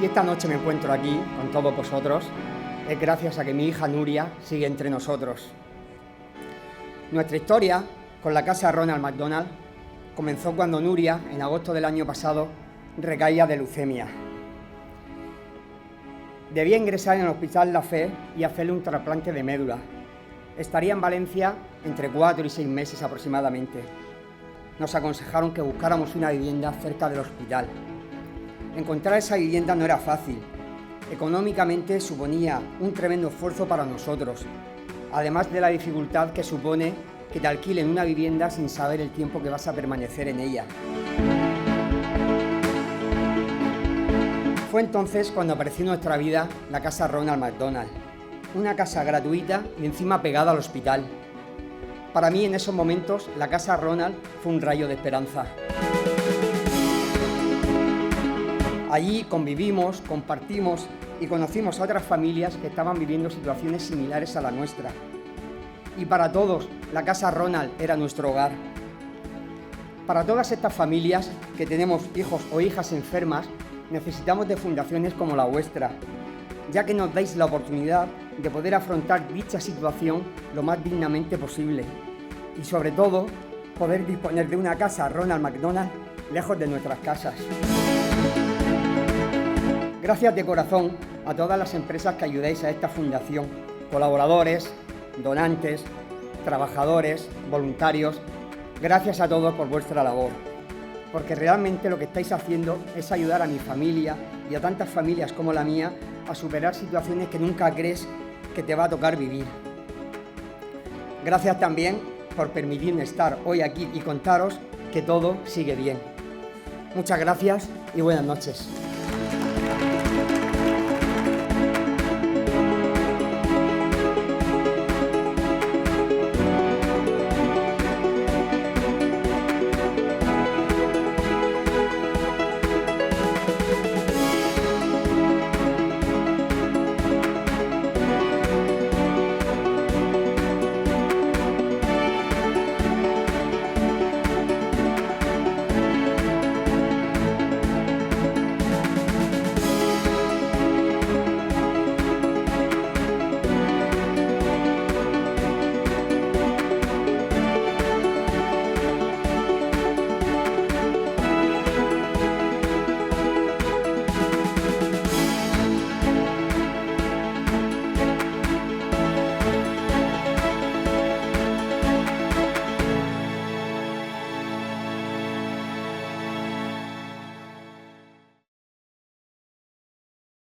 Si esta noche me encuentro aquí con todos vosotros, es gracias a que mi hija Nuria sigue entre nosotros. Nuestra historia con la casa Ronald McDonald comenzó cuando Nuria, en agosto del año pasado, recaía de leucemia. Debía ingresar en el Hospital La Fe y hacerle un trasplante de médula. Estaría en Valencia entre 4 y 6 meses aproximadamente. Nos aconsejaron que buscáramos una vivienda cerca del hospital. Encontrar esa vivienda no era fácil. Económicamente suponía un tremendo esfuerzo para nosotros, además de la dificultad que supone que te alquilen una vivienda sin saber el tiempo que vas a permanecer en ella. Fue entonces cuando apareció en nuestra vida la casa Ronald McDonald, una casa gratuita y encima pegada al hospital. Para mí en esos momentos la casa Ronald fue un rayo de esperanza. Allí convivimos, compartimos y conocimos a otras familias que estaban viviendo situaciones similares a la nuestra. Y para todos, la casa Ronald era nuestro hogar. Para todas estas familias que tenemos hijos o hijas enfermas, necesitamos de fundaciones como la vuestra, ya que nos dais la oportunidad de poder afrontar dicha situación lo más dignamente posible. Y sobre todo, poder disponer de una casa Ronald McDonald lejos de nuestras casas. Gracias de corazón a todas las empresas que ayudáis a esta fundación, colaboradores, donantes, trabajadores, voluntarios. Gracias a todos por vuestra labor, porque realmente lo que estáis haciendo es ayudar a mi familia y a tantas familias como la mía a superar situaciones que nunca crees que te va a tocar vivir. Gracias también por permitirme estar hoy aquí y contaros que todo sigue bien. Muchas gracias y buenas noches.